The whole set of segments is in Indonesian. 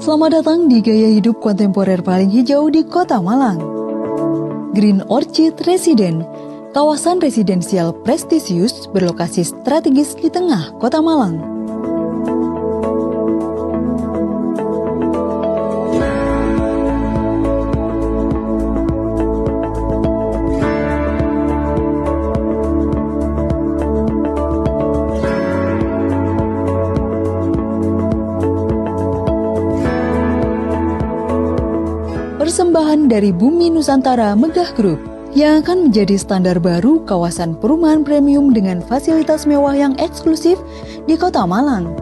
Selamat datang di gaya hidup kontemporer paling hijau di Kota Malang. Green Orchid Residen, kawasan residensial prestisius berlokasi strategis di tengah Kota Malang. Persembahan dari Bumi Nusantara Megah Group yang akan menjadi standar baru kawasan perumahan premium dengan fasilitas mewah yang eksklusif di Kota Malang.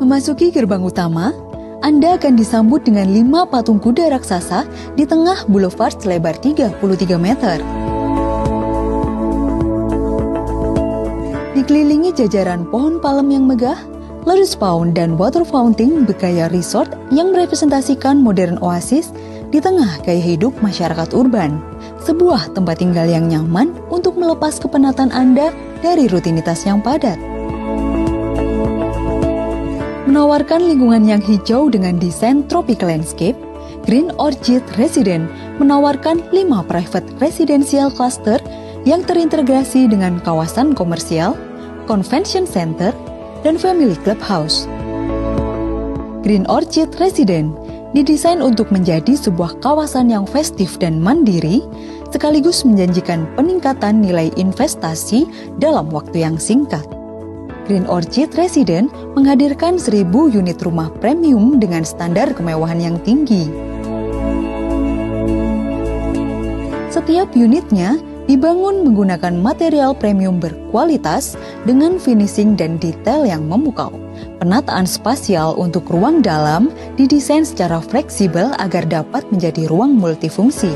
Memasuki gerbang utama, Anda akan disambut dengan 5 patung kuda raksasa di tengah boulevard selebar 33 meter. Dikelilingi jajaran pohon palem yang megah, Lotus Pond dan Water Fountain bergaya resort yang merepresentasikan modern oasis di tengah gaya hidup masyarakat urban. Sebuah tempat tinggal yang nyaman untuk melepas kepenatan Anda dari rutinitas yang padat. Menawarkan lingkungan yang hijau dengan desain tropical landscape, Green Orchid Residen menawarkan 5 private residential cluster yang terintegrasi dengan kawasan komersial, convention center, dan family clubhouse. Green Orchid Residen didesain untuk menjadi sebuah kawasan yang festif dan mandiri, sekaligus menjanjikan peningkatan nilai investasi dalam waktu yang singkat. Green Orchid Residen menghadirkan 1.000 unit rumah premium dengan standar kemewahan yang tinggi. Setiap unitnya dibangun menggunakan material premium berkualitas dengan finishing dan detail yang memukau. Penataan spasial untuk ruang dalam didesain secara fleksibel agar dapat menjadi ruang multifungsi.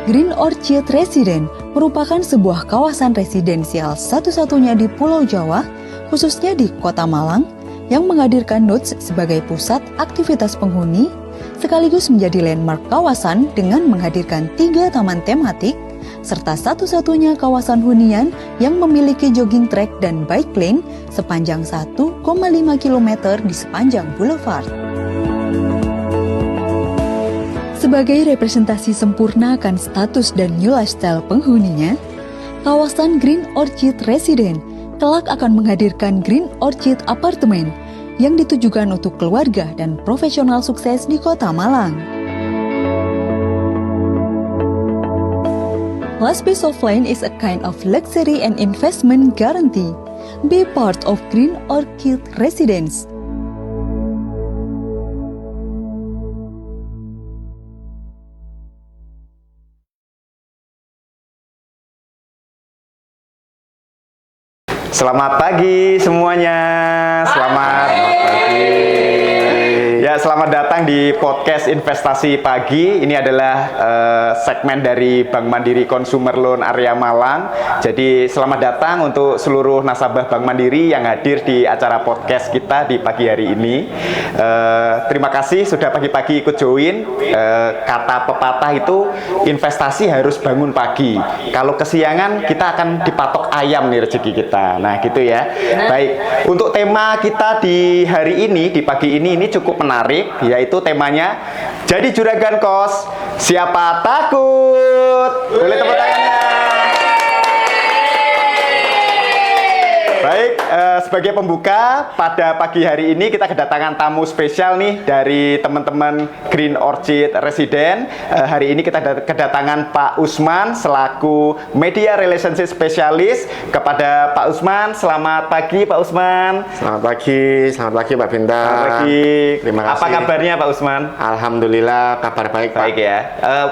Green Orchid Residen merupakan sebuah kawasan residensial satu-satunya di Pulau Jawa, khususnya di Kota Malang, yang menghadirkan Notes sebagai pusat aktivitas penghuni, sekaligus menjadi landmark kawasan dengan menghadirkan 3 taman tematik, serta satu-satunya kawasan hunian yang memiliki jogging track dan bike lane sepanjang 1,5 km di sepanjang boulevard. Sebagai representasi sempurna akan status dan new lifestyle penghuninya, kawasan Green Orchid Residen kelak akan menghadirkan Green Orchid Apartemen yang ditujukan untuk keluarga dan profesional sukses di Kota Malang. Last piece of land is a kind of luxury and investment guarantee. Be part of Green Orchid Residence. Selamat pagi semuanya. Selamat pagi. Ya, selamat datang di podcast Investasi Pagi. Ini adalah segmen dari Bank Mandiri Consumer Loan Area Malang. Jadi selamat datang untuk seluruh nasabah Bank Mandiri yang hadir di acara podcast kita di pagi hari ini. Terima kasih sudah pagi-pagi ikut join. Kata pepatah itu investasi harus bangun pagi. Kalau kesiangan kita akan dipatok ayam nih rezeki kita. Nah gitu ya. Baik, untuk tema kita di hari ini, di pagi ini cukup menarik, yaitu temanya jadi juragan kos, siapa takut? Boleh tepuk tangannya. Baik, sebagai pembuka pada pagi hari ini kita kedatangan tamu spesial nih dari teman-teman Green Orchid Residen. Hari ini kita kedatangan Pak Usman selaku Media Relationship Specialist. Kepada Pak Usman, selamat pagi Pak Usman. Selamat pagi Pak Binta. Selamat pagi. Terima kasih. Apa kabarnya Pak Usman? Alhamdulillah kabar baik Pak. Baik ya.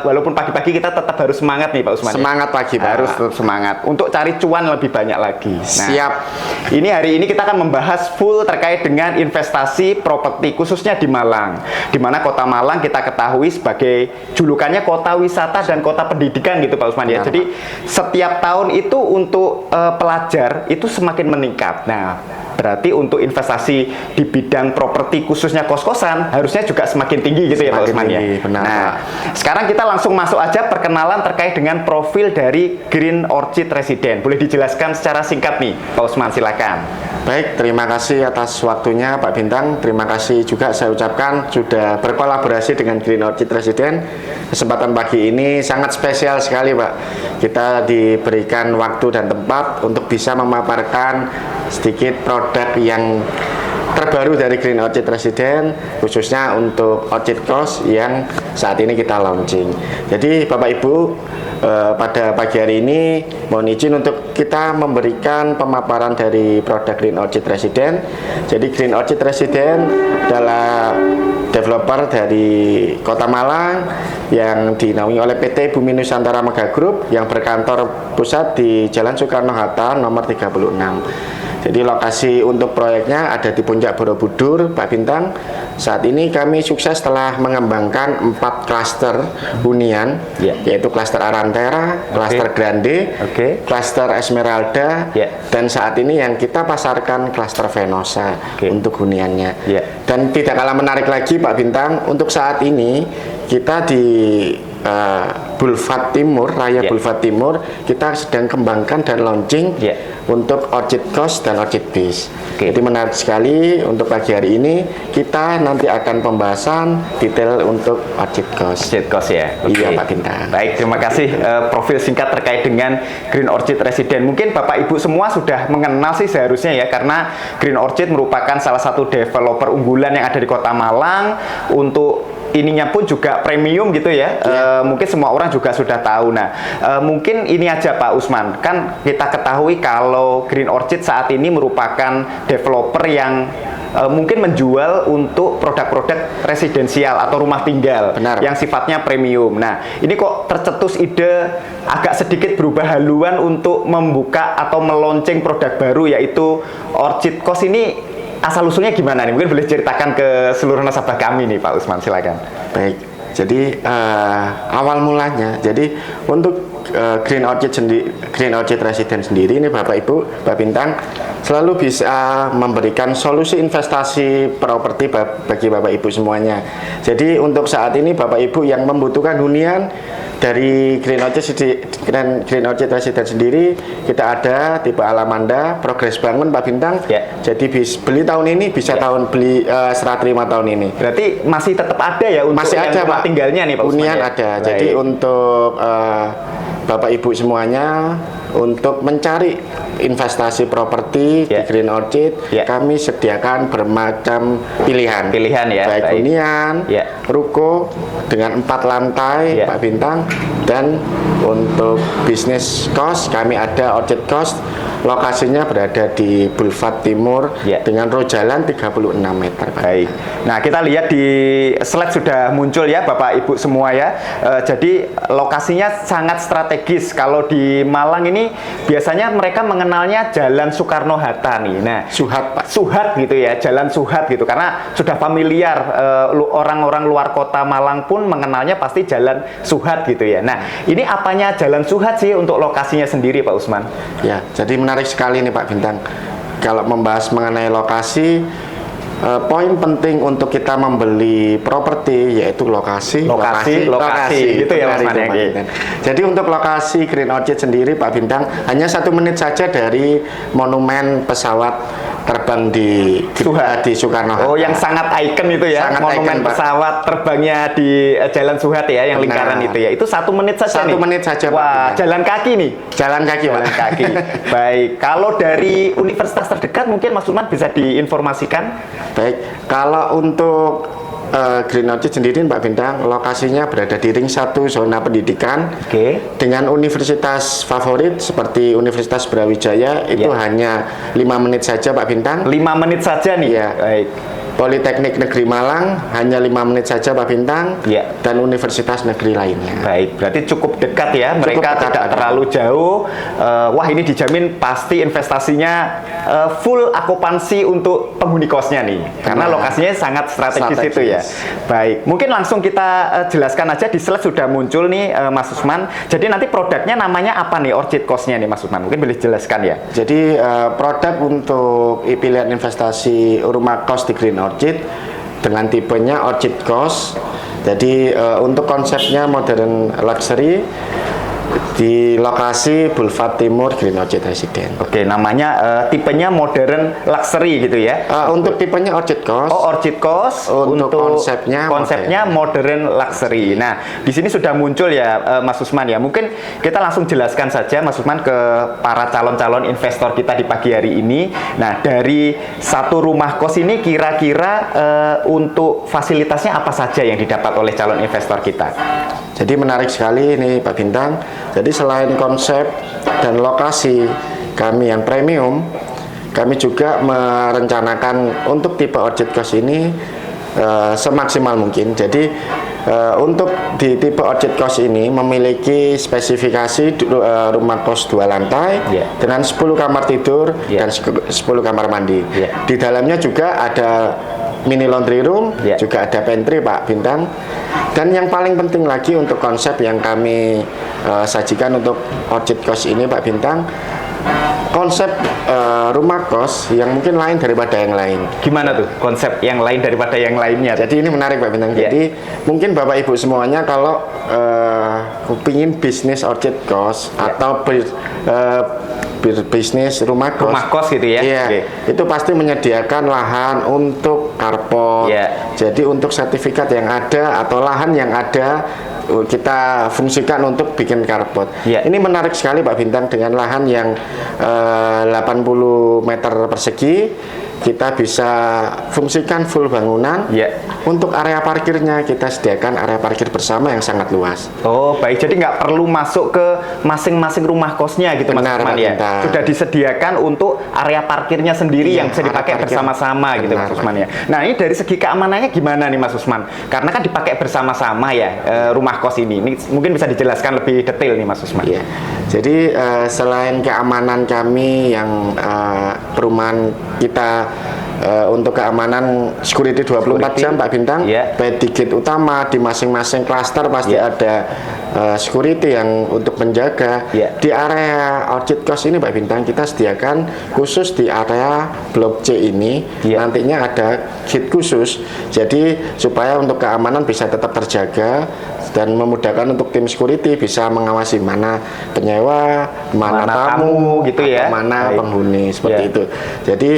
Walaupun pagi-pagi kita tetap harus semangat nih Pak Usman. Semangat pagi Pak. Harus tetap semangat untuk cari cuan lebih banyak lagi. Nah, siap. Ini hari ini kita akan membahas full terkait dengan investasi properti khususnya di Malang. Di mana Kota Malang kita ketahui sebagai julukannya kota wisata dan kota pendidikan gitu Pak Usman ya. Jadi setiap tahun itu untuk pelajar itu semakin meningkat. Nah, berarti untuk investasi di bidang properti khususnya kos-kosan harusnya juga semakin tinggi gitu ya Pak Semakin Usman ya. tinggi, benar, Nah, Pak. sekarang kita langsung masuk aja perkenalan terkait dengan profil dari Green Orchid Resident. Boleh dijelaskan secara singkat nih Pak Usman, silakan. Baik, terima kasih atas waktunya Pak Bintang. Terima kasih juga saya ucapkan sudah berkolaborasi dengan Green Orchid Resident. Kesempatan pagi ini sangat spesial sekali Pak. Kita diberikan waktu dan tempat untuk bisa memaparkan sedikit produk yang terbaru dari Green Orchid Resident, khususnya untuk Orchid Cost yang saat ini kita launching. Jadi Bapak Ibu, pada pagi hari ini mohon izin untuk kita memberikan pemaparan dari produk Green Orchid Resident. Jadi Green Orchid Resident adalah developer dari Kota Malang yang dinaungi oleh PT Bumi Nusantara Mega Group yang berkantor pusat di Jalan Soekarno-Hatta nomor 36. Jadi lokasi untuk proyeknya ada di Puncak Borobudur, Pak Bintang. Saat ini kami sukses telah mengembangkan 4 klaster hunian, yaitu klaster Arantera, klaster Grande, klaster Esmeralda, dan saat ini yang kita pasarkan klaster Venosa untuk huniannya. Dan tidak kalah menarik lagi Pak Bintang, untuk saat ini kita di Boulevard Timur, Raya Boulevard Timur, kita sedang kembangkan dan launching untuk Orchid Cost dan Orchid Base. Jadi menarik sekali untuk pagi hari ini kita nanti akan pembahasan detail untuk Orchid Cost. Orchid Cost ya. Iya Pak Bintang. Baik, terima kasih profil singkat terkait dengan Green Orchid Resident. Mungkin Bapak Ibu semua sudah mengenal sih seharusnya ya, karena Green Orchid merupakan salah satu developer unggulan yang ada di Kota Malang. Untuk ininya pun juga premium gitu ya. Mungkin semua orang juga sudah tahu. Nah, mungkin ini aja Pak Usman, kan kita ketahui kalau Green Orchid saat ini merupakan developer yang mungkin menjual untuk produk-produk residensial atau rumah tinggal. Benar. Yang sifatnya premium. Nah, ini kok tercetus ide agak sedikit berubah haluan untuk membuka atau meluncing produk baru yaitu Orchid Cost ini. Asal usulnya gimana nih? Mungkin boleh ceritakan ke seluruh nasabah kami nih Pak Usman, silakan. Baik, jadi awal mulanya, jadi untuk Green Orchid Resident sendiri ini Bapak Ibu, Pak Bintang selalu bisa memberikan solusi investasi properti bagi Bapak Ibu semuanya. Jadi untuk saat ini Bapak Ibu yang membutuhkan hunian dari Green Orchid Resident sendiri, kita ada tipe Alamanda, progres bangun Pak Bintang. Jadi beli tahun ini bisa beli serah terima tahun ini. Berarti masih tetap ada ya untuk masih yang ada rumah Pak, tinggalnya nih Pak Usman. Hunian ya? ada. Baik. Jadi untuk Bapak Ibu semuanya untuk mencari investasi properti di Green Orchid, kami sediakan bermacam pilihan. Ya. Baik hunian, ruko dengan 4 lantai Pak Bintang, dan untuk bisnis kos kami ada Orchid Cost. Lokasinya berada di Boulevard Timur dengan row jalan 36 meter. Baik. Nah, kita lihat di slide sudah muncul ya Bapak Ibu semua ya. Jadi lokasinya sangat strategis. Kalau di Malang ini biasanya mereka mengenalnya Jalan Soekarno-Hatta nih. Nah, Suhat Pak. Suhat gitu ya, Jalan Suhat gitu. Karena sudah familiar orang-orang luar kota Malang pun mengenalnya pasti Jalan Suhat gitu ya. Nah, ini apanya Jalan Suhat sih untuk lokasinya sendiri Pak Usman? Ya, jadi menarik sekali nih Pak Bintang. Kalau membahas mengenai lokasi, poin penting untuk kita membeli properti yaitu lokasi gitu ya Mas Man. Jadi untuk lokasi Green Orchid sendiri Pak Bintang hanya 1 menit saja dari monumen pesawat terbang di Soekarno-Hatta. Oh, yang sangat ikon itu ya, sangat monumen icon, pesawat terbangnya di Jalan Suhat ya, yang lingkaran itu ya. Itu 1 menit saja 1 menit saja Pak. Wah, jalan kaki nih. Jalan kaki Pak. Jalan kaki. Baik, kalau dari universitas terdekat mungkin Mas Usman bisa diinformasikan. Baik, kalau untuk Green Orchid sendiri Pak Bintang lokasinya berada di ring 1 zona pendidikan dengan universitas favorit seperti Universitas Brawijaya itu hanya 5 menit saja Pak Bintang. 5 menit saja nih ya. Baik. Politeknik Negeri Malang hanya 5 menit saja Pak Bintang, Ya. dan universitas negeri lainnya. Baik, berarti cukup dekat ya, Cukup mereka dekat. tidak terlalu jauh. Wah, ini dijamin pasti investasinya full akupansi untuk penghuni kosnya nih, karena Benar. lokasinya sangat strategis itu ya. Strategis. Baik, mungkin langsung kita jelaskan aja, di slide sudah muncul nih Mas Usman. Jadi nanti produknya namanya apa nih, Orchid Cost-nya nih Mas Usman? Mungkin boleh jelaskan ya. Jadi produk untuk pilihan investasi rumah kos di Green Orchid dengan tipenya Orchid Cost. Jadi untuk konsepnya modern luxury di lokasi Boulevard Timur Green Orchid Residence. Oke, namanya tipenya modern luxury gitu ya. Untuk tipenya Orchid Cost. Oh, Orchid Cost Untuk konsepnya modern luxury. Nah, di sini sudah muncul ya Mas Usman ya. Mungkin kita langsung jelaskan saja Mas Usman ke para calon-calon investor kita di pagi hari ini. Nah, dari satu rumah kos ini kira-kira untuk fasilitasnya apa saja yang didapat oleh calon investor kita? Jadi menarik sekali ini Pak Bintang. Jadi selain konsep dan lokasi kami yang premium, kami juga merencanakan untuk tipe Orchid Cost ini semaksimal mungkin. Jadi untuk di tipe Orchid Cost ini memiliki spesifikasi rumah kos 2 lantai dengan 10 kamar tidur dan 10 kamar mandi. Di dalamnya juga ada mini laundry room, juga ada pantry Pak Bintang. Dan yang paling penting lagi untuk konsep yang kami sajikan untuk Orchid Cost ini Pak Bintang, konsep rumah kos yang mungkin lain daripada yang lain. Gimana tuh konsep yang lain daripada yang lainnya? Jadi ini menarik Pak Bintang. Jadi mungkin Bapak Ibu semuanya kalau pingin bisnis Orchid Cost atau bisnis rumah kos gitu ya. Iya, itu pasti menyediakan lahan untuk carport. Jadi untuk sertifikat yang ada atau lahan yang ada kita fungsikan untuk bikin carport. Ini menarik sekali Pak Bintang, dengan lahan yang 80 meter persegi. Kita bisa fungsikan full bangunan. Untuk area parkirnya kita sediakan area parkir bersama yang sangat luas. Oh baik, jadi nggak perlu masuk ke masing-masing rumah kosnya gitu Mas Usman ya. Sudah disediakan untuk area parkirnya sendiri yang bisa dipakai bersama-sama gitu Mas Usman ya. Nah ini dari segi keamanannya gimana nih Mas Usman? Karena kan dipakai bersama-sama ya rumah kos ini. Ini mungkin bisa dijelaskan lebih detail nih Mas Usman. Jadi selain keamanan kami yang perumahan kita untuk keamanan security 24 jam Pak Bintang, baik di gate utama, di masing-masing klaster pasti ada security yang untuk menjaga. Di area Orchid Cost ini Pak Bintang kita sediakan khusus di area blok C ini, nantinya ada gate khusus, jadi supaya untuk keamanan bisa tetap terjaga dan memudahkan untuk tim security bisa mengawasi mana penyewa, mana tamu gitu ya, mana penghuni seperti itu. Jadi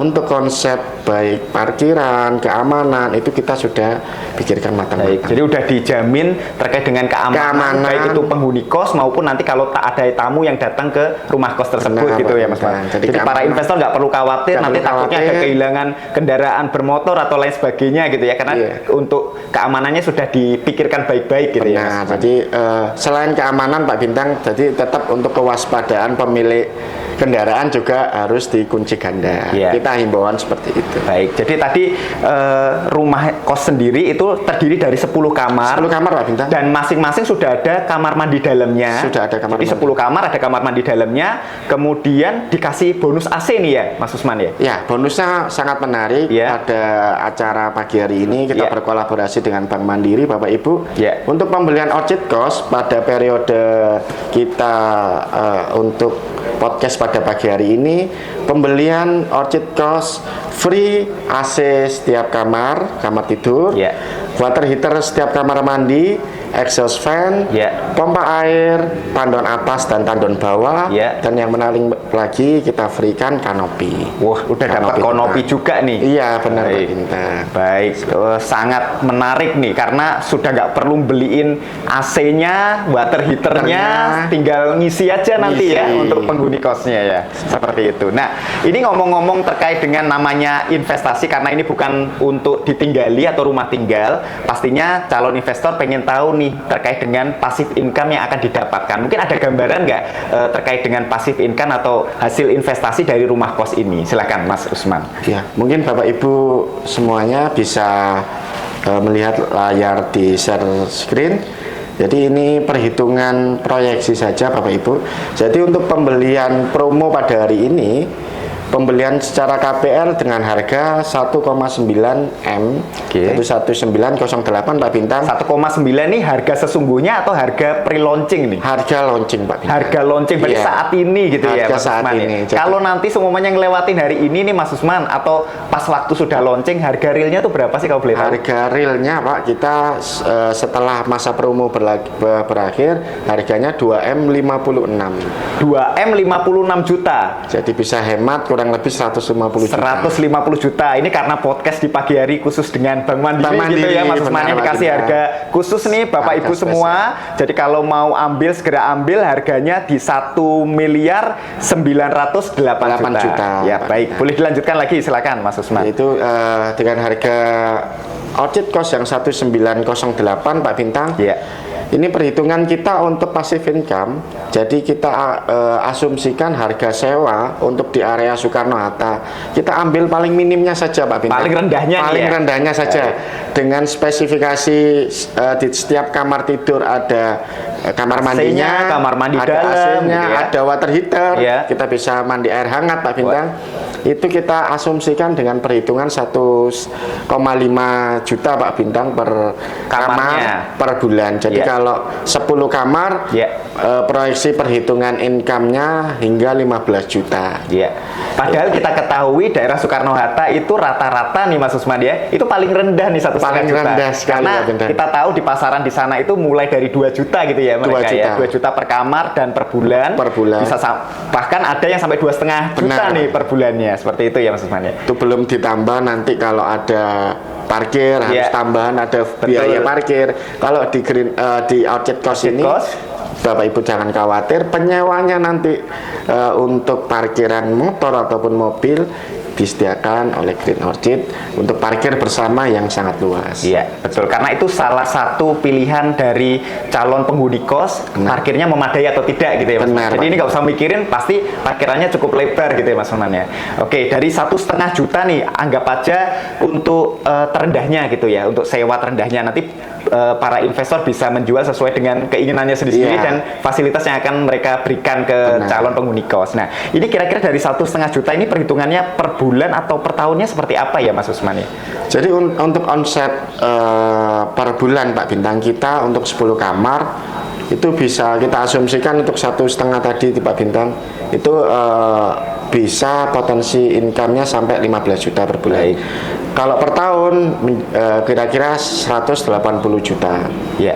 untuk konsep baik parkiran, keamanan itu kita sudah pikirkan matang-matang. Jadi udah dijamin terkait dengan keamanan, baik itu penghuni kos maupun nanti kalau tak ada tamu yang datang ke rumah kos tersebut gitu ya Mas. Jadi para investor nggak perlu khawatir nanti takutnya ada kehilangan kendaraan bermotor atau lain sebagainya gitu ya, karena untuk keamanannya sudah dipikirkan baik-baik gitu ya. Jadi selain keamanan Pak Bintang, jadi tetap untuk kewaspadaan pemilik kendaraan juga harus dikunci ganda. Kita himbauan seperti itu. Baik, jadi tadi rumah kos sendiri itu terdiri dari 10 kamar. 10 kamar Pak Bintang. Dan masing-masing sudah ada kamar mandi dalamnya. Sudah ada kamar mandi. 10 kamar ada kamar mandi dalamnya. Kemudian dikasih bonus AC nih ya, Mas Usman ya? Ya, bonusnya sangat menarik. Pada acara pagi hari ini kita berkolaborasi dengan Bank Mandiri, Bapak Ibu. Untuk pembelian Orchid Cost pada periode kita untuk podcast pada pagi hari ini, pembelian Orchid Cost free AC setiap kamar tidur, water heater setiap kamar mandi, exhaust fan, pompa air, tandon atas dan tandon bawah, dan yang menarik lagi kita berikan kanopi. Wah, udah dapat kanopi juga nih. Iya, benar Pak Bintang. Baik, sangat menarik nih karena sudah nggak perlu beliin AC-nya, water heaternya, tinggal ngisi aja nanti ya untuk penghuni kosnya ya. Seperti itu. Nah, ini ngomong-ngomong terkait dengan namanya investasi, karena ini bukan untuk ditinggali atau rumah tinggal, pastinya calon investor pengen tahu nih nih terkait dengan passive income yang akan didapatkan. Mungkin ada gambaran nggak terkait dengan passive income atau hasil investasi dari rumah kos ini? Silakan Mas Usman. Ya, mungkin Bapak Ibu semuanya bisa melihat layar di share screen. Jadi ini perhitungan proyeksi saja Bapak Ibu. Jadi untuk pembelian promo pada hari ini, pembelian secara KPR dengan harga 1,9 M, yaitu 1908 Pak Bintang. 1,9 nih harga sesungguhnya atau harga pre-launching nih? Harga launching Pak Bintang. Harga launching berarti Iya. saat ini gitu ya Harga Mas saat Usman ini. ya? Jadi- Kalau nanti semuanya ngelewatin hari ini nih Mas Usman, atau pas waktu sudah launching, harga realnya tuh berapa sih kalau boleh tahu? Harga realnya Pak, kita setelah masa promo berakhir, harganya 2M 56. 2M 56 juta. Jadi bisa hemat kurang lebih 150 juta. 150 juta. Ini karena podcast di pagi hari khusus dengan Bank Mandiri, Bank gitu Mandiri, ya Mas Usman. benar, Yang Pak dikasih Bintang. harga khusus nih Bapak Harga Ibu spesial. semua. Jadi kalau mau ambil segera ambil, harganya di 1 miliar 908 8 juta, Ya Pak baik, Bintang. boleh dilanjutkan lagi silakan Mas Usman. Yaitu dengan harga outlet cost yang 1908 Pak Bintang. Ya. Ini perhitungan kita untuk passive income. Jadi kita asumsikan harga sewa untuk di area Soekarno-Hatta. Kita ambil paling minimnya saja Pak Bintang. Paling rendahnya nih Paling ya? rendahnya saja. Dengan spesifikasi di setiap kamar tidur ada kamar mandinya, kamar mandi ada dalam, AC-nya, gitu ya. ada water heater. Ya. Kita bisa mandi air hangat Pak Bintang. Itu kita asumsikan dengan perhitungan 1,5 juta Pak Bintang per Kamarnya. kamar per bulan. Jadi Ya. kalau 10 kamar, Ya. proyeksi perhitungan income-nya hingga 15 juta. Iya. Padahal kita ketahui daerah Soekarno-Hatta itu rata-rata nih Mas Usman ya, itu paling rendah nih 1,5 Paling juta. rendah sekali, Karena Pak Bintang. kita tahu di pasaran di sana itu mulai dari 2 juta gitu ya 2 mereka ya. juta. 2 juta per kamar dan per bulan. Per bulan. Bisa bahkan ada yang sampai 2,5 juta Benar. nih per bulannya. Seperti itu ya Mas Usman ya. Itu belum ditambah nanti kalau ada parkir harus Ya. tambahan, ada biaya parkir. Kalau di di outlet cost Outlet ini cost. Bapak Ibu jangan khawatir, penyewanya nanti untuk parkiran motor ataupun mobil disediakan oleh Green Orchid untuk parkir bersama yang sangat luas. Iya, betul. Karena itu salah satu pilihan dari calon penghuni kos, parkirnya memadai atau tidak gitu ya Mas. Benar, Jadi Pak. ini nggak usah mikirin, pasti parkirannya cukup lebar gitu ya Mas Firman ya. Oke, dari 1,5 juta nih, anggap aja untuk terendahnya gitu ya, untuk sewa terendahnya nanti para investor bisa menjual sesuai dengan keinginannya sendiri Iya. dan fasilitas yang akan mereka berikan ke Benar. calon penghuni kos. Nah, ini kira-kira dari 1,5 juta ini perhitungannya per bulan atau per tahunnya seperti apa ya Mas Usman ya? Jadi untuk omset per bulan Pak Bintang kita untuk 10 kamar itu bisa kita asumsikan untuk 1,5 tadi Pak Bintang itu bisa potensi income-nya sampai 15 juta per bulan. Baik. Kalau per tahun kira-kira 180 juta. Ya.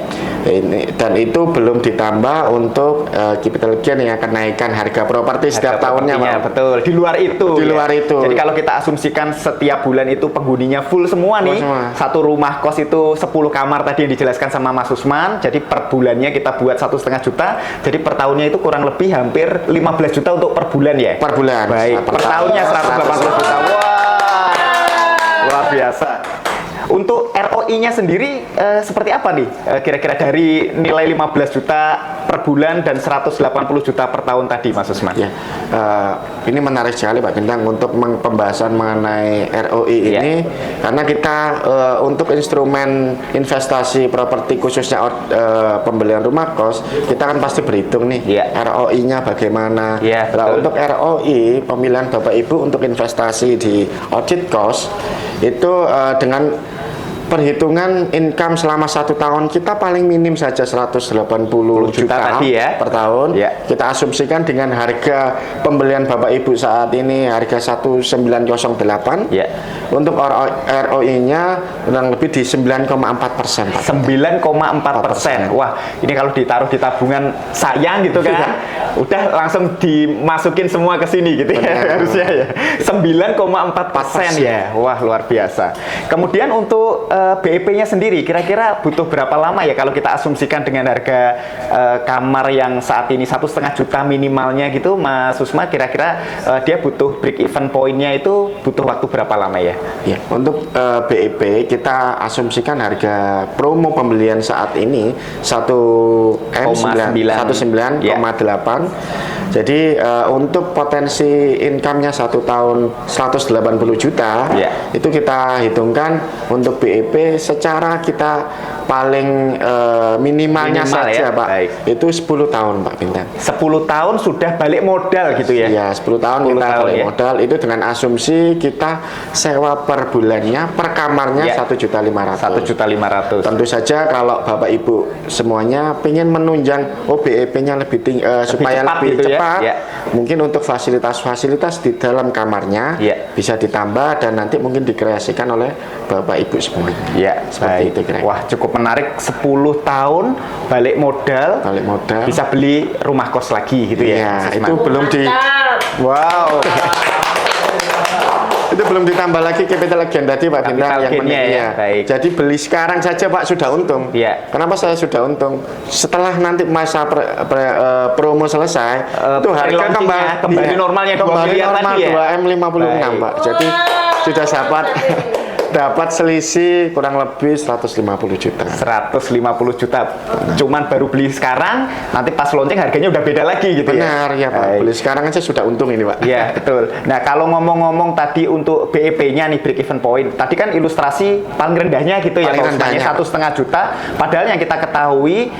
Dan itu belum ditambah untuk capital gain yang akan naikkan harga properti setiap tahunnya, propertinya, Pak. betul. Di luar itu. Di luar itu. Jadi kalau kita asumsikan setiap bulan itu penghuninya full semua nih. semua. Satu rumah kos itu 10 kamar tadi yang dijelaskan sama Mas Usman. Jadi per bulannya kita buat 1,5 juta. Jadi per tahunnya itu kurang lebih hampir 15 juta untuk per bulan ya. Per bulan. Baik. Per tahunnya 180 juta. Wah. Luar biasa. Untuk ROI-nya sendiri seperti apa nih? Kira-kira dari nilai 15 juta per bulan dan 180 juta per tahun tadi, Mas Usman. Ya, ini menarik sekali Pak Bintang untuk pembahasan mengenai ROI Ya. ini karena kita untuk instrumen investasi properti khususnya pembelian rumah kos kita kan pasti berhitung nih Ya. ROI-nya bagaimana. Ya, Nah, betul. untuk ROI pemilihan Bapak Ibu untuk investasi di outlet cost itu dengan perhitungan income selama 1 tahun kita paling minim saja 180 juta tadi ya. per tahun. Ya. Kita asumsikan dengan harga pembelian Bapak Ibu saat ini harga 1.908. Ya. Untuk ROI-nya kurang lebih di 9,4%. Pak. 9,4%. Wah, ini kalau ditaruh di tabungan sayang gitu kan, udah langsung dimasukin semua ke sini gitu ya Benar. harusnya ya. 9,4% ya. Wah, luar biasa. Kemudian untuk BEP-nya sendiri, kira-kira butuh berapa lama ya kalau kita asumsikan dengan harga kamar yang saat ini 1,5 juta minimalnya gitu, Mas Susma, kira-kira dia butuh break even point-nya itu butuh waktu berapa lama ya? Ya, untuk BEP kita asumsikan harga promo pembelian saat ini 1,9,8. Ya. Jadi untuk potensi income-nya 1 tahun 180 juta, Ya. itu kita hitungkan untuk BEP secara kita paling minimalnya Minimal saja, ya? Pak. Baik. Itu 10 tahun, Pak Bintang. 10 tahun sudah balik modal gitu ya? Iya, 10 tahun 10 kita tahun, balik ya. modal itu dengan asumsi kita sewa per bulannya, per kamarnya Ya. 1.500.000. 1.500.000. Tentu saja kalau Bapak Ibu semuanya ingin menunjang BEP-nya lebih tinggi supaya cepat lebih gitu ya? cepat, Ya. mungkin untuk fasilitas-fasilitas di dalam kamarnya Ya. bisa ditambah dan nanti mungkin dikreasikan oleh Bapak Ibu semuanya. Ya, Seperti baik. itu kira-kira. Wah, cukup menarik. 10 tahun balik modal, Balik modal. bisa beli rumah kos lagi gitu ya? Iya, Mas itu Usman? belum di Wow. itu belum ditambah lagi capital gain tadi Pak Bintang Capital yang gain-nya ya, iya. baik. Jadi beli sekarang saja Pak sudah untung. Iya. Kenapa saya sudah untung? Setelah nanti masa promo selesai, itu harga relaunchingnya kembali normalnya 2 kembali miliar normal tadi ya? 2M56 Baik. Pak. Jadi sudah dapat selisih kurang lebih 150 juta. 150 juta. Cuman baru beli sekarang, nanti pas launching harganya udah beda lagi gitu Benar ya Pak. Baik. Beli sekarang aja sudah untung ini Pak. Iya, betul. Nah, kalau ngomong-ngomong tadi untuk BEP-nya nih, break even point, tadi kan ilustrasi paling rendahnya gitu ya, Paling Pak Usman, rendahnya. 1,5 juta. Padahal yang kita ketahui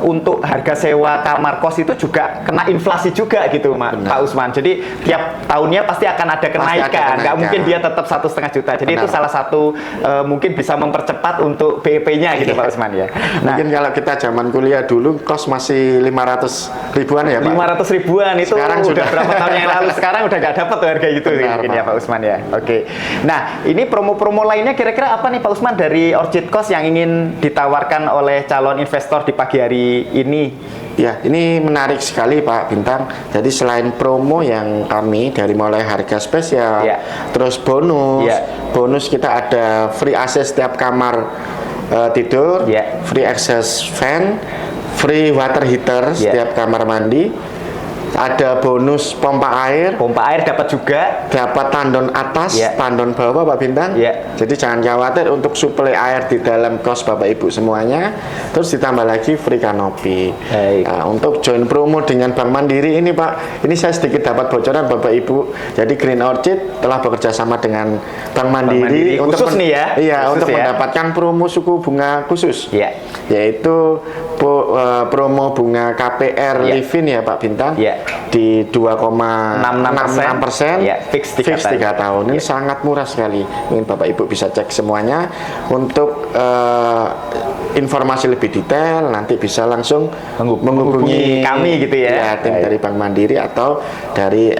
untuk harga sewa kamar kos itu juga kena inflasi juga gitu, Pak Usman. Jadi tiap tahunnya pasti akan ada kenaikan. Nggak kenaikan. mungkin dia tetap 1,5 juta. Jadi Benar. itu salah satu mungkin bisa mempercepat untuk BEP-nya gitu, Pak Usman ya. Nah, Mungkin kalau kita zaman kuliah dulu kos masih 500 ribuan ya Pak. 500 ribuan itu Sekarang sudah sudah. berapa tahun yang lalu, sekarang udah nggak dapat tuh harga gitu. Benar, mungkin ya Pak. Pak Usman ya. Oke. Nah, ini promo-promo lainnya kira-kira apa nih Pak Usman dari Orchid Cost yang ingin ditawarkan oleh calon investor di pagi hari ini? Ya, ini menarik sekali Pak Bintang. Jadi selain promo yang kami dari mulai harga spesial, Ya. terus bonus, Ya. bonus kita ada free access setiap kamar tidur, Ya. free access fan, free water heater Ya. setiap kamar mandi, ada bonus pompa air, Pompa air dapat juga. dapat tandon atas, Ya. tandon bawah Pak Bintang. Ya. Jadi jangan khawatir untuk suplai air di dalam kos Bapak Ibu semuanya. Terus ditambah lagi free kanopi. Baik. Nah, untuk join promo dengan Bank Mandiri ini Pak, ini saya sedikit dapat bocoran Bapak Ibu. Jadi Green Orchid telah bekerja sama dengan Bank Mandiri, Mandiri. Khusus nih ya? Iya, Khusus untuk ya? mendapatkan promo suku bunga khusus. Ya. Yaitu promo bunga KPR Ya. Livin ya Pak Bintang. Ya. Di 2,66%, Ya, fix 3 tahun. Ini sangat murah sekali. Mungkin Bapak Ibu bisa cek semuanya. Untuk informasi lebih detail nanti bisa langsung Menghubungi kami gitu ya. tim Baik. dari Bank Mandiri atau dari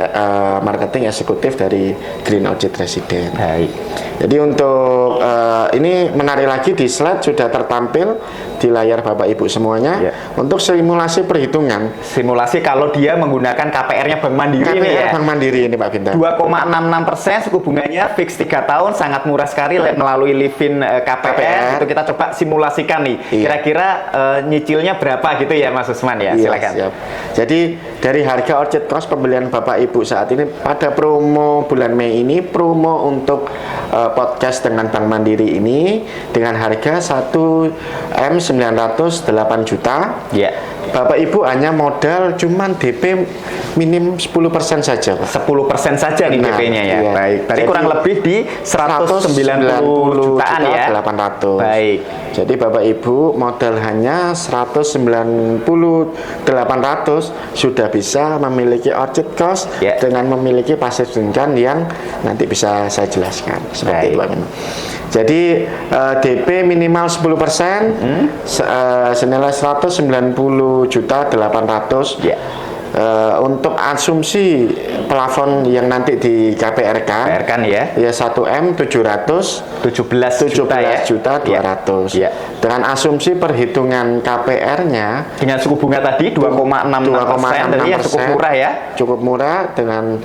marketing eksekutif dari Green Orchid Resident. Baik. Jadi untuk ini menarik lagi di slide sudah tertampil di layar Bapak Ibu semuanya. Ya. Untuk simulasi perhitungan Simulasi kalau dia menggunakan KPR-nya Bank Mandiri ini KPR ya. Bank Mandiri ini Pak Bintang. 2,66% suku bunganya fix 3 tahun, sangat murah sekali melalui Livin KPR. Itu kita coba simulasikan nih. Iya. Kira-kira nyicilnya berapa gitu ya Mas Usman ya? Iya, Silakan. siap. Jadi dari harga Orchid Cost pembelian Bapak Ibu saat ini pada promo bulan Mei ini, promo untuk podcast dengan Bank Mandiri ini dengan harga 1M908 juta. Ya. Bapak Ibu hanya modal cuman DP minim 10% saja Pak. 10% saja nih Nah, DP-nya ya. iya. Baik. Berarti Jadi, kurang lebih di 190 jutaan ya. 800. Baik. Jadi Bapak Ibu modal hanya 190.800 sudah bisa memiliki Orchid Cost Ya. dengan memiliki pasif income yang nanti bisa saya jelaskan seperti Baik. itu Pak Bintang. Jadi DP minimal 10%, senilai 190.800. Ya. Untuk asumsi plafon yang nanti di KPR kan ya. ya 1M 700 17 juta ya. juta 200. Ya. Dengan asumsi perhitungan KPR-nya Dengan suku bunga tadi 2,66%, jadi yang cukup murah ya. Cukup murah dengan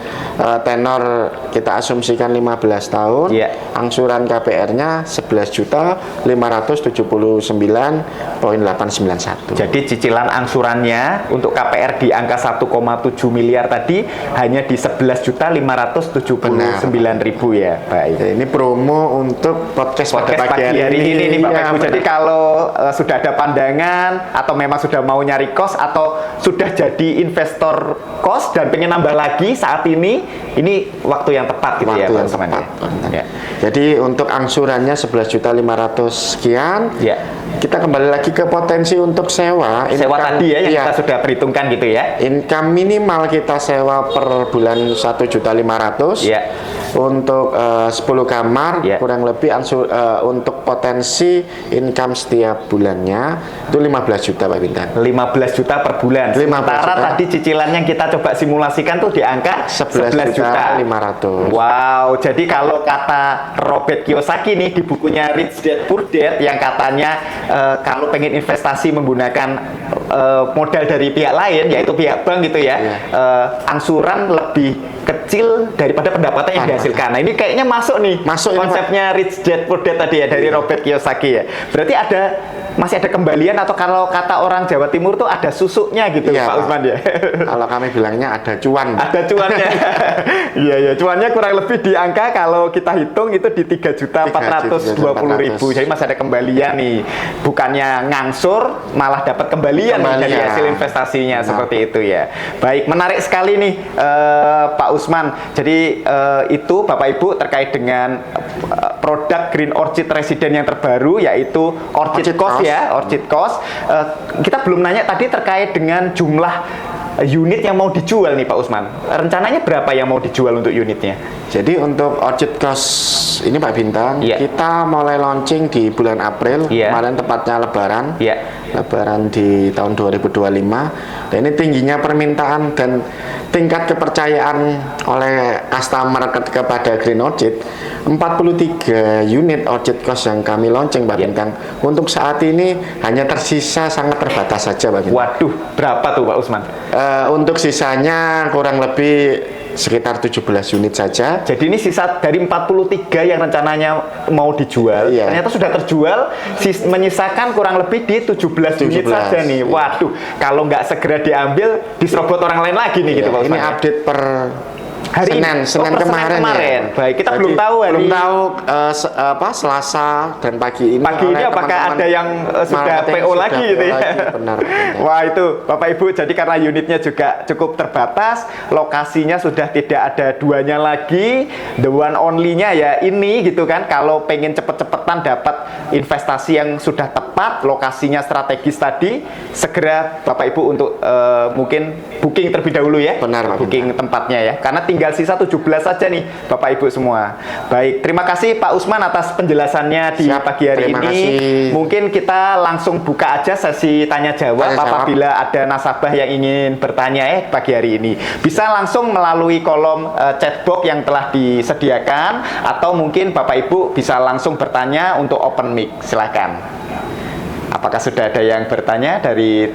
tenor kita asumsikan 15 tahun. Ya. Angsuran KPR-nya 11.579.891. Jadi cicilan angsurannya untuk KPR di angka 1,7 miliar tadi hanya di 11.579.000 ya, baik. Ini promo untuk podcast pada pagi hari ini nih Bapak Ya, Ibu. Jadi kalau sudah ada pandangan atau memang sudah mau nyari kos atau sudah jadi investor kos dan pengen nambah lagi saat ini waktu yang tepat gitu ya, waktu yang teman-teman. tepat. Ya. Jadi untuk angsurannya 11.500.000 sekian. Ya. Kita kembali lagi ke potensi untuk sewa. Sewa tadi ya yang iya, kita sudah perhitungkan gitu ya. income minimal kita sewa per bulan 1.500.000. Ya. Untuk 10 kamar Ya. kurang lebih untuk potensi income setiap bulannya itu 15 juta Pak Bintang. 15 juta per bulan. 15 Sementara juta. tadi cicilannya kita coba simulasikan tuh di angka 11 juta. 11.500.000. Wow, jadi kalau kata Robert Kiyosaki nih di bukunya Rich Dad Poor Dad yang katanya kalau pengen investasi menggunakan modal dari pihak lain yaitu pihak bank gitu ya, angsuran lebih kecil daripada pendapatan yang dihasilkan. Nah, ini kayaknya masuk nih Masuk ini, konsepnya Rich Dad Poor Dad tadi ya dari Robert Kiyosaki ya. Berarti masih ada kembalian atau kalau kata orang Jawa Timur tuh ada susuknya gitu Iya, Pak Usman ya. Kalau kami bilangnya ada cuan. Ada cuannya. Iya ya, cuannya kurang lebih di angka kalau kita hitung itu di 3.420.000. Jadi masih ada kembalian nih. Bukannya ngangsur, malah dapat kembalian nih dari hasil investasinya seperti itu ya. Baik, menarik sekali nih Pak Usman. Jadi itu Bapak Ibu terkait dengan produk Green Orchid Resident yang terbaru yaitu Orchid Cost ya, Orchid Cost. Kita belum nanya tadi terkait dengan jumlah unit yang mau dijual nih Pak Usman. Rencananya berapa yang mau dijual untuk unitnya? Jadi untuk Orchid Cost ini Pak Bintang, kita mulai launching di bulan April, kemarin tepatnya Lebaran. Lebaran di tahun 2025. Dan ini tingginya permintaan dan tingkat kepercayaan oleh customer kepada Green Orchid. 43 unit Orchid Cost yang kami launching Pak Bintang. Untuk saat ini hanya tersisa sangat terbatas saja Pak Bintang. Waduh, berapa tuh Pak Usman? Untuk sisanya kurang lebih sekitar 17 unit saja. Jadi ini sisa dari 43 yang rencananya mau dijual, ternyata sudah terjual, menyisakan kurang lebih di 17 unit saja nih. Waduh, kalau nggak segera diambil, diserobot orang lain lagi nih gitu Pak Usman. Ini update per hari Senin kemarin. Ya. Baik, kita belum tahu belum tahu Selasa dan pagi ini. Pagi ini apakah ada yang sudah PO lagi gitu ya? Benar. Wah itu Bapak Ibu, jadi karena unitnya juga cukup terbatas, lokasinya sudah tidak ada duanya lagi, the one only-nya ya ini gitu kan. Kalau pengen cepet-cepetan dapat investasi yang sudah tepat, lokasinya strategis tadi, segera Bapak Ibu untuk mungkin booking terlebih dahulu ya. Benar Pak. Booking tempatnya ya, karena tinggal sisa 17 saja nih Bapak Ibu semua. Baik, terima kasih Pak Usman atas penjelasannya di pagi hari ini. Mungkin kita langsung buka aja sesi tanya jawab apabila ada nasabah yang ingin bertanya pagi hari ini. Bisa langsung melalui kolom chatbox yang telah disediakan atau mungkin Bapak Ibu bisa langsung bertanya untuk open mic. Silakan. Apakah sudah ada yang bertanya dari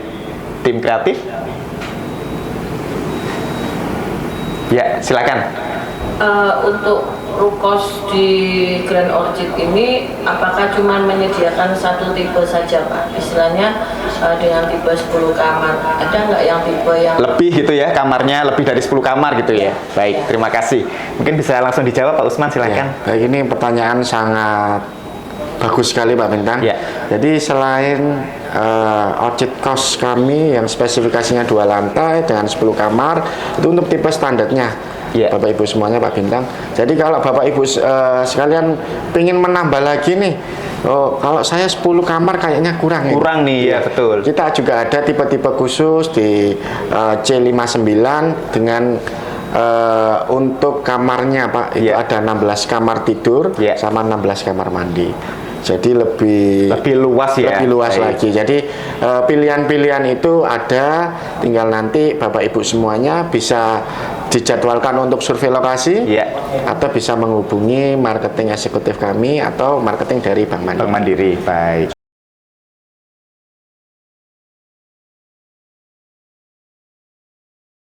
tim kreatif? Ya, silakan. Untuk Rukos di Grand Orchid ini, apakah cuma menyediakan satu tipe saja Pak? Istilahnya dengan tipe 10 kamar. Ada nggak yang tipe yang lebih gitu ya, kamarnya lebih dari 10 kamar gitu ya? Baik, terima kasih. Mungkin bisa langsung dijawab Pak Usman, silakan. Ya, baik, ini pertanyaan sangat bagus sekali Pak Bintang. Jadi selain Orchid Cost kami yang spesifikasinya 2 lantai dengan 10 kamar itu untuk tipe standarnya Bapak Ibu semuanya Pak Bintang. Jadi kalau Bapak Ibu sekalian ingin menambah lagi nih, kalau saya 10 kamar kayaknya kurang nih ya, betul. Kita juga ada tipe-tipe khusus di C59 dengan untuk kamarnya Pak itu ada 16 kamar tidur sama 16 kamar mandi. Jadi lebih luas ya. Lebih luas lagi. Jadi pilihan-pilihan itu ada, tinggal nanti Bapak Ibu semuanya bisa dijadwalkan untuk survei lokasi atau bisa menghubungi marketing eksekutif kami atau marketing dari Bank Mandiri. Bank Mandiri, baik.